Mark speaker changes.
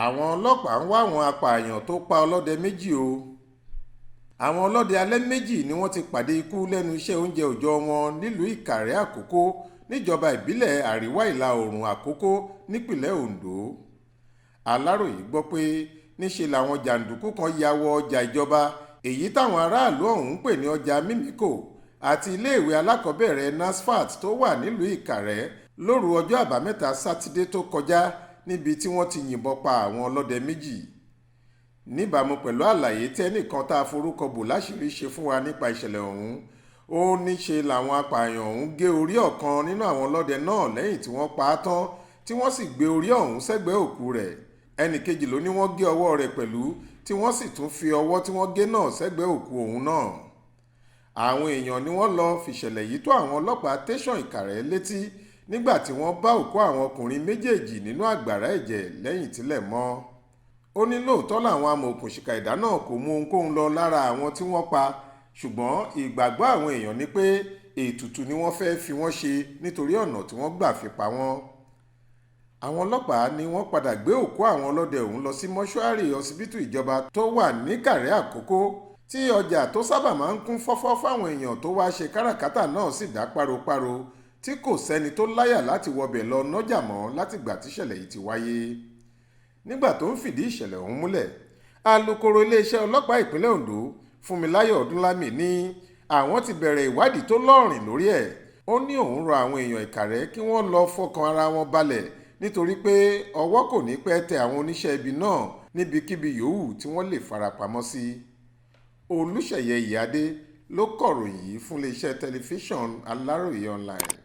Speaker 1: àwọn ọlọ́pàá ń wá àwọn apààyàn tó pa ọlọ́dẹ méjì o. àwọn ọlọ́dẹ alẹ́ méjì ni wọ́n ti pàdé ikú lẹ́nu iṣẹ́ oúnjẹ òòjọ́ wọn nílùú ìkàrẹ́ àkókó níjọba ìbílẹ̀ àríwá ìlà oòrùn àkókó nípìnlẹ̀ ondo. aláròyé gbọ́ pé níṣe làwọn jàǹdùkú kan ya wọ ọjà ìjọba èyí táwọn aráàlú ọ̀hún ń pè ní ọjà mímíkò àti iléèwé alákọ̀ọ́bẹ̀rẹ̀ nasfat tó wà nílùú ìkàrẹ́ lóru ọjọ́ àbámẹ́ta sátidé tó kọjá níbi tí wọ́n ti yìnbọn pa àwọn ọlọ́dẹ méjì. níbàámu pẹ̀lú àlàyé tẹ́nìkan tá a forúkọ bò láṣìírí ṣe fún wa nípa ìṣẹ̀lẹ̀ ọ̀hún, ó níṣe làwọn apààyàn ọ̀hún gé orí ọ̀kan nínú àwọn ọlọ́dẹ náà lẹ́yìn tí wọ́n pa á tán tí wọ́n sì gbé orí ọ̀hún sẹ́gbẹ̀ẹ́ òkú rẹ̀. ẹnì kejì ló ní wọ́n gé ọwọ́ rẹ̀ pẹ̀lú tí wọ́n sì tún fi ọwọ́ tí wọ́n gé náà sẹ́gbẹ̀ẹ́ òkú òun náà. àwọn èèyàn ni wọ́n lọ fìṣẹ̀lẹ̀ yìí tó àwọn ọlọ́pàá tẹ̀sán ìkàrẹ́ létí nígbà tí wọ́n bá òkú àwọn ọkùnrin méjèèjì nínú àgbàrá ẹ̀jẹ̀ lẹ́yìn tílẹ̀ mọ́. ó ní lóòótọ́ làwọn amòòkùnṣìkà ẹ̀dá náà kò mú ohunkóhun lọ lára àwọn tí wọ́n pa, ṣùgbọ́n ìgbàgbọ́ àwọn èèyàn ni pé ètùtù ni wọ́n fẹ́ fi wọ́n ṣe nítorí ọ̀nà tí wọ́n gbà fi pa wọ́n. àwọn ọlọ́pàá ni wọ́n padà gbé òkú àwọn ọlọ́dẹ ọ̀hún lọ sí mọ́ṣúárì ọsibítù ìjọba tó wà ní kàrẹ́ àkókó tí ọjà tó sábà máa ń kún fọ́fọ́ fáwọn èèyàn tó wá ṣe káràkátà náà sì dá páropáro tí kò sẹ́ni tó láyà láti wọbẹ̀ lọ nájà mọ́ látìgbà tíṣẹ̀lẹ̀ yìí ti wáyé. nígbà tó ń fìdí ìṣẹ̀lẹ̀ ọ̀hún múlẹ̀, alukoro iléeṣẹ́ ọlọ́pàá ìpínlẹ̀ Ondo Fúnmiláyọ̀ Ọdúnlámì ní àwọn ti bẹ̀rẹ̀ ìwádìí tó lọ́rìn lórí ẹ̀. ó ní òun rọ àwọn èèyàn Ìkàrẹ́ kí wọ́n lọ fọkàn ara wọn balẹ̀ nítorí pé ọwọ́ kò ní pẹ́ tẹ àwọn oníṣẹ́ ibi náà níbikíbi yòówù tí wọ́n lè farapamọ́ sí. Olúṣèyẹ Ìyíadé ló kọ̀ròyìn yìí fún iléeṣẹ́ tẹlifíṣàn Aláròyé online.